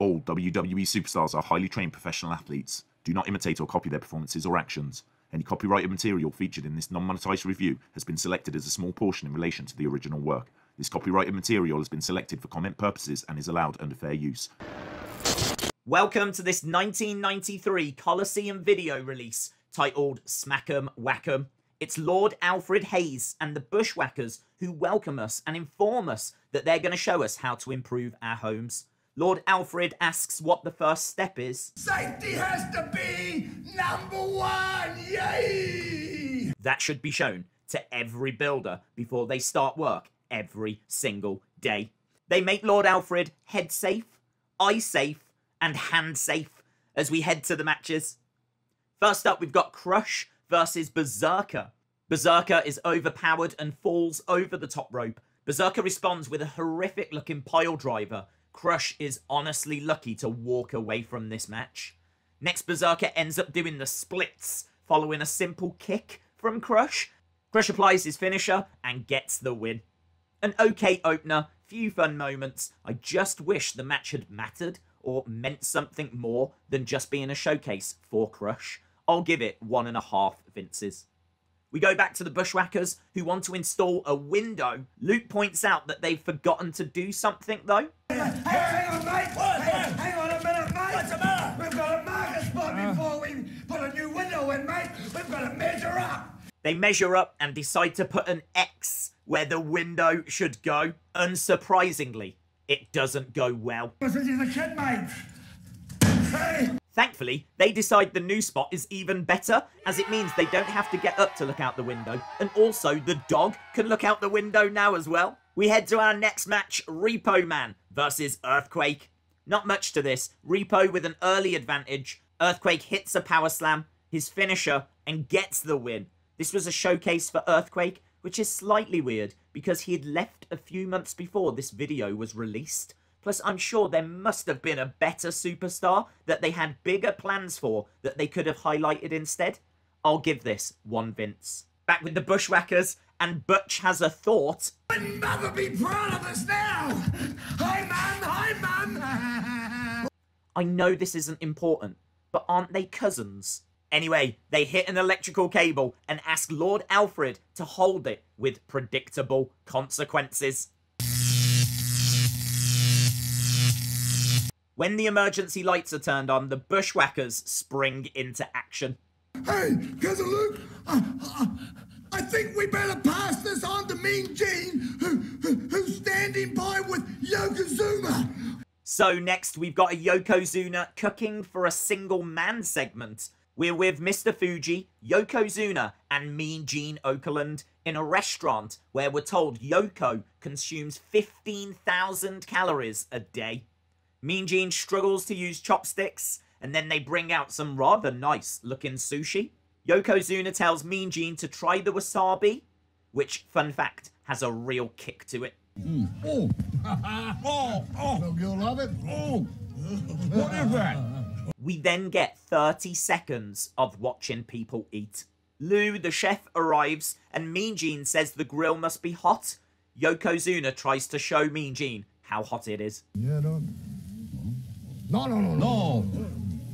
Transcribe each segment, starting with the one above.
All WWE superstars are highly trained professional athletes. Do not imitate or copy their performances or actions. Any copyrighted material featured in this non-monetized review has been selected as a small portion in relation to the original work. This copyrighted material has been selected for comment purposes and is allowed under fair use. Welcome to this 1993 Coliseum video release titled Smack 'em Whack 'em. It's Lord Alfred Hayes and the Bushwackers who welcome us and inform us that they're going to show us how to improve our homes. Lord Alfred asks what the first step is. Safety has to be #1, yay! That should be shown to every builder before they start work every single day. They make Lord Alfred head safe, eye safe, and hand safe as we head to the matches. First up, we've got Crush versus Bezerker. Bezerker is overpowered and falls over the top rope. Bezerker responds with a horrific looking pile driver. Crush is honestly lucky to walk away from this match. Next, Bezerker ends up doing the splits, following a simple kick from Crush. Crush applies his finisher and gets the win. An okay opener, few fun moments. I just wish the match had mattered or meant something more than just being a showcase for Crush. I'll give it 1.5 Vinces. We go back to the Bushwackers, who want to install a window. Luke points out that they've forgotten to do something, though. Hang on, mate! Hang on a minute, mate! What's the matter? We've got to mark a spot before we put a new window in, mate! We've got to measure up! They measure up and decide to put an X where the window should go. Unsurprisingly, it doesn't go well. This is a kid, mate! Hey! Thankfully, they decide the new spot is even better, as it means they don't have to get up to look out the window. And also, the dog can look out the window now as well. We head to our next match, Repo Man versus Earthquake. Not much to this. Repo with an early advantage. Earthquake hits a power slam, his finisher, and gets the win. This was a showcase for Earthquake, which is slightly weird because he had left a few months before this video was released. Plus, I'm sure there must have been a better superstar that they had bigger plans for that they could have highlighted instead. I'll give this 1 Vince. Back with the Bushwackers, and Butch has a thought. Wouldn't mother be proud of us now? Hi, Mum! Hi, Mum! I know this isn't important, but aren't they cousins? Anyway, they hit an electrical cable and ask Lord Alfred to hold it with predictable consequences. When the emergency lights are turned on, the Bushwackers spring into action. Hey, Cousin Luke, I think we better pass this on to Mean Gene, who's standing by with Yokozuna. So next, we've got a Yokozuna cooking for a single man segment. We're with Mr. Fuji, Yokozuna, and Mean Gene Okerlund in a restaurant where we're told Yoko consumes 15,000 calories a day. Mean Gene struggles to use chopsticks, and then they bring out some rather nice looking sushi. Yokozuna tells Mean Gene to try the wasabi, which, fun fact, has a real kick to it. Oh, oh, you'll love it. Oh, what is that? We then get 30 seconds of watching people eat. Lou, the chef, arrives, and Mean Gene says the grill must be hot. Yokozuna tries to show Mean Gene how hot it is. Yeah, no.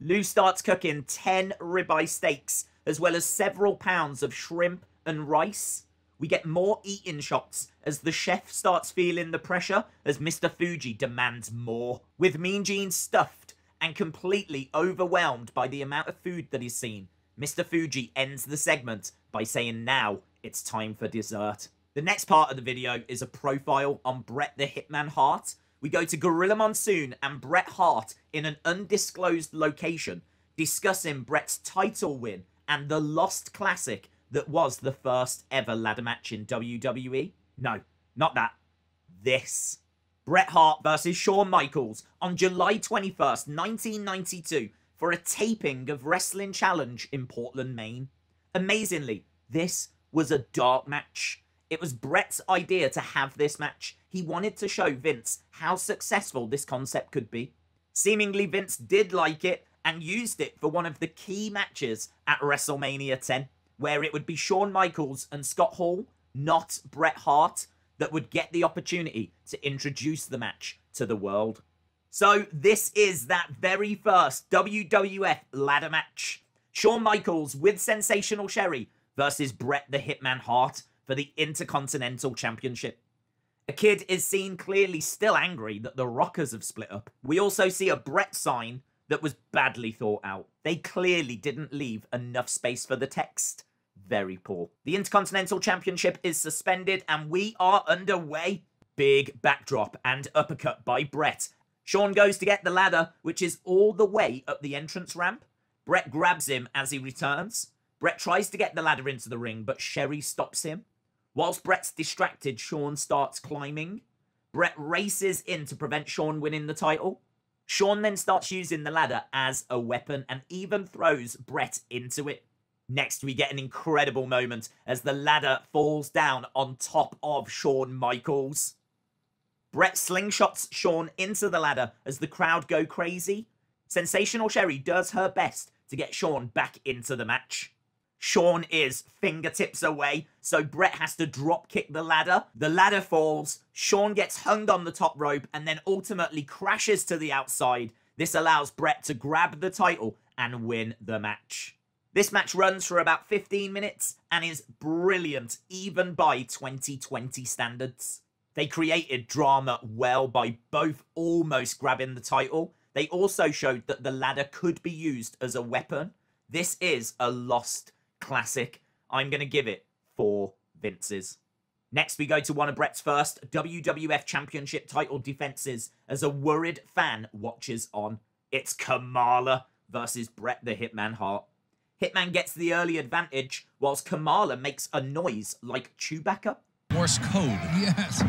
Lou starts cooking 10 ribeye steaks, as well as several pounds of shrimp and rice. We get more eating shots as the chef starts feeling the pressure as Mr. Fuji demands more. With Mean Gene stuffed and completely overwhelmed by the amount of food that he's seen, Mr. Fuji ends the segment by saying now it's time for dessert. The next part of the video is a profile on Bret the Hitman Hart. We go to Gorilla Monsoon and Bret Hart in an undisclosed location, discussing Bret's title win and the lost classic that was the first ever ladder match in WWE. No, not that. This. Bret Hart versus Shawn Michaels on July 21st, 1992 for a taping of Wrestling Challenge in Portland, Maine. Amazingly, this was a dark match. It was Bret's idea to have this match. He wanted to show Vince how successful this concept could be. Seemingly, Vince did like it and used it for one of the key matches at WrestleMania 10, where it would be Shawn Michaels and Scott Hall, not Bret Hart, that would get the opportunity to introduce the match to the world. So this is that very first WWF ladder match. Shawn Michaels with Sensational Sherry versus Bret the Hitman Hart for the Intercontinental Championship. A kid is seen clearly still angry that the Rockers have split up. We also see a Bret sign that was badly thought out. They clearly didn't leave enough space for the text. Very poor. The Intercontinental Championship is suspended and we are underway. Big backdrop and uppercut by Bret. Shawn goes to get the ladder, which is all the way up the entrance ramp. Bret grabs him as he returns. Bret tries to get the ladder into the ring, but Sherry stops him. Whilst Bret's distracted, Shawn starts climbing. Bret races in to prevent Shawn winning the title. Shawn then starts using the ladder as a weapon and even throws Bret into it. Next, we get an incredible moment as the ladder falls down on top of Shawn Michaels. Bret slingshots Shawn into the ladder as the crowd go crazy. Sensational Sherry does her best to get Shawn back into the match. Shawn is fingertips away, so Bret has to drop kick the ladder. The ladder falls, Shawn gets hung on the top rope and then ultimately crashes to the outside. This allows Bret to grab the title and win the match. This match runs for about 15 minutes and is brilliant even by 2020 standards. They created drama well by both almost grabbing the title. They also showed that the ladder could be used as a weapon. This is a lost classic. I'm going to give it 4 Vinces. Next, we go to one of Bret's first WWF Championship title defenses as a worried fan watches on. It's Kamala versus Bret the Hitman Hart. Hitman gets the early advantage, whilst Kamala makes a noise like Chewbacca. Morse code. Yes.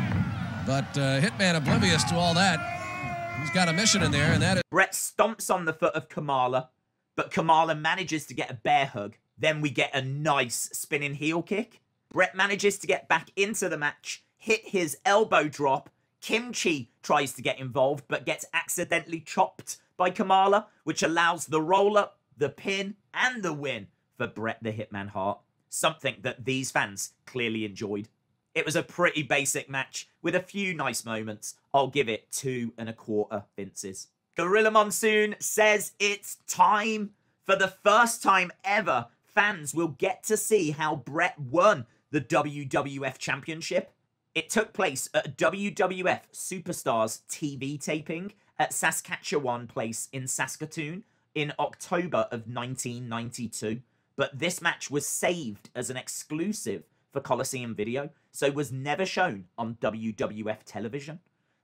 But Hitman, oblivious to all that, he's got a mission in there, and that is... Bret stomps on the foot of Kamala, but Kamala manages to get a bear hug. Then we get a nice spinning heel kick. Bret manages to get back into the match, hit his elbow drop. Kimchi tries to get involved, but gets accidentally chopped by Kamala, which allows the roll-up, the pin, and the win for Bret the Hitman Hart. Something that these fans clearly enjoyed. It was a pretty basic match with a few nice moments. I'll give it 2 1/4 Vinces. Gorilla Monsoon says it's time. For the first time ever, fans will get to see how Bret won the WWF Championship. It took place at a WWF Superstars TV taping at Saskatchewan Place in Saskatoon in October of 1992. But this match was saved as an exclusive for Coliseum Video, so was never shown on WWF television.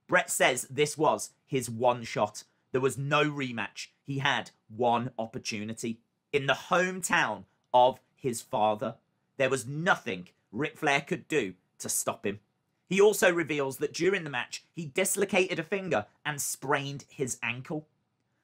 Bret says this was his one shot. There was no rematch. He had one opportunity. In the hometown of his father, there was nothing Ric Flair could do to stop him. He also reveals that during the match, he dislocated a finger and sprained his ankle.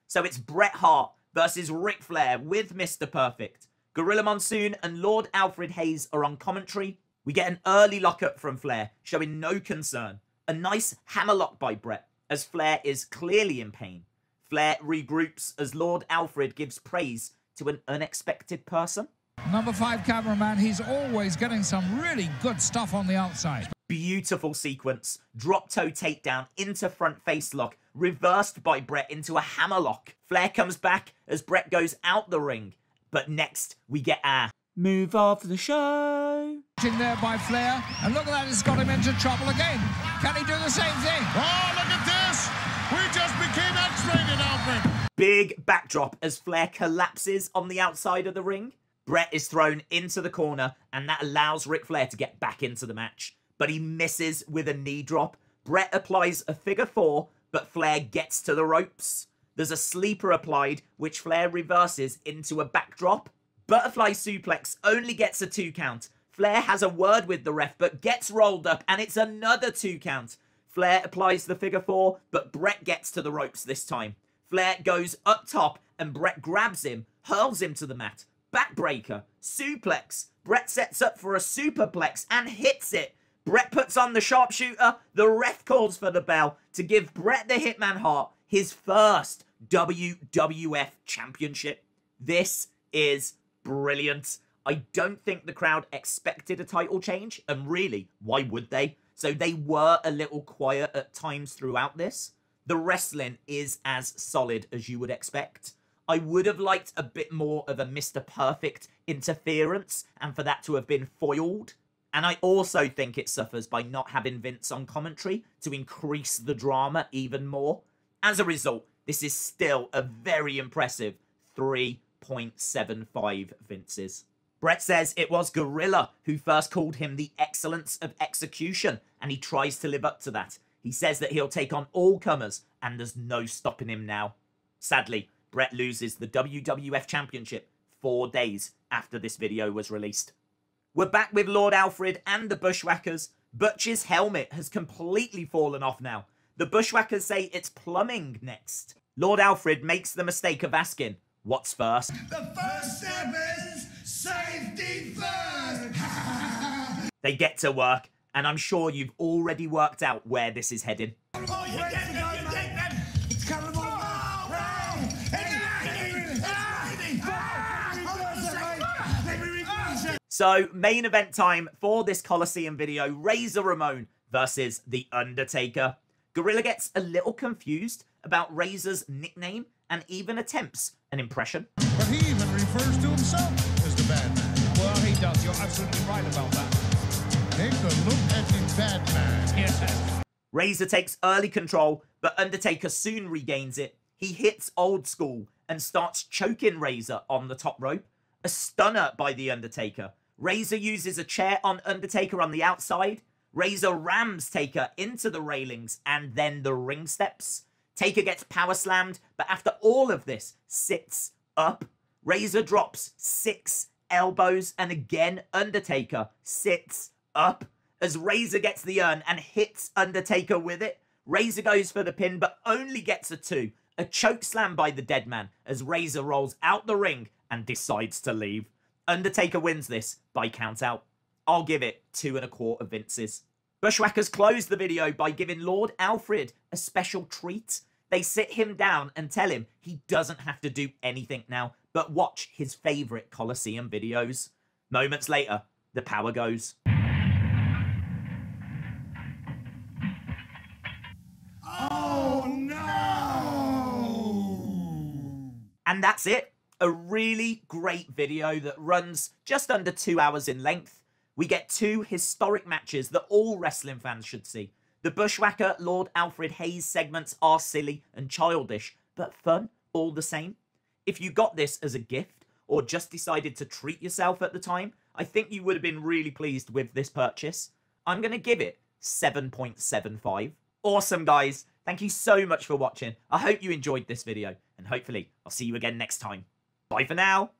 So it's Bret Hart versus Ric Flair with Mr. Perfect. Gorilla Monsoon and Lord Alfred Hayes are on commentary. We get an early lockup from Flair, showing no concern. A nice hammerlock by Bret, as Flair is clearly in pain. Flair regroups as Lord Alfred gives praise to an unexpected person. Number 5 cameraman, he's always getting some really good stuff on the outside. Beautiful sequence. Drop toe takedown into front face lock, reversed by Bret into a hammerlock. Flair comes back as Bret goes out the ring. But next, we get our move of the show. In there by Flair, and look at that, it's got him into trouble again. Can he do the same thing? Oh, look at this! We just became X-rated, Alfred! Big backdrop as Flair collapses on the outside of the ring. Bret is thrown into the corner, and that allows Ric Flair to get back into the match. But he misses with a knee drop. Bret applies a figure 4, but Flair gets to the ropes. There's a sleeper applied, which Flair reverses into a backdrop. Butterfly suplex only gets a 2 count. Flair has a word with the ref, but gets rolled up, and it's another 2 count. Flair applies the figure 4, but Bret gets to the ropes this time. Flair goes up top, and Bret grabs him, hurls him to the mat. Backbreaker, suplex. Bret sets up for a superplex and hits it. Bret puts on the sharpshooter. The ref calls for the bell to give Bret the Hitman Hart his first WWF Championship. This is brilliant. I don't think the crowd expected a title change, and really, why would they? So they were a little quiet at times throughout this. the wrestling is as solid as you would expect. I would have liked a bit more of a Mr. Perfect interference and for that to have been foiled. And I also think it suffers by not having Vince on commentary to increase the drama even more. As a result, this is still a very impressive 3.75 Vinces. Bret says it was Gorilla who first called him the excellence of execution, and he tries to live up to that. He says that he'll take on all comers, and there's no stopping him now. Sadly, Bret loses the WWF Championship 4 days after this video was released. We're back with Lord Alfred and the Bushwackers. Butch's helmet has completely fallen off now. The Bushwackers say it's plumbing next. Lord Alfred makes the mistake of asking, what's first? The first step is safety first. They get to work, and I'm sure you've already worked out where this is heading. Oh, you get that. It's coming on. So, main event time for this Coliseum video, Razor Ramon versus The Undertaker. Gorilla gets a little confused about Razor's nickname and even attempts an impression. But he even refers to himself as the bad man. Well, he does. You're absolutely right about that. Take a look at the bad man. Yes. Razor takes early control, but Undertaker soon regains it. He hits Old School and starts choking Razor on the top rope. A stunner by The Undertaker. Razor uses a chair on Undertaker on the outside. Razor rams Taker into the railings and then the ring steps. Taker gets power slammed, but after all of this, sits up. Razor drops 6 elbows, and again Undertaker sits up. As Razor gets the urn and hits Undertaker with it, Razor goes for the pin, but only gets a 2. A choke slam by the dead man as Razor rolls out the ring and decides to leave. Undertaker wins this by count out. I'll give it 2.25 Vinces. Bushwackers close the video by giving Lord Alfred a special treat. They sit him down and tell him he doesn't have to do anything now, but watch his favourite Coliseum videos. Moments later, the power goes. Oh no! And that's it. A really great video that runs just under 2 hours in length. We get 2 historic matches that all wrestling fans should see. The Bushwhacker Lord Alfred Hayes segments are silly and childish, but fun all the same. If you got this as a gift or just decided to treat yourself at the time, I think you would have been really pleased with this purchase. I'm going to give it 7.75. Awesome, guys. Thank you so much for watching. I hope you enjoyed this video, and hopefully I'll see you again next time. Bye for now.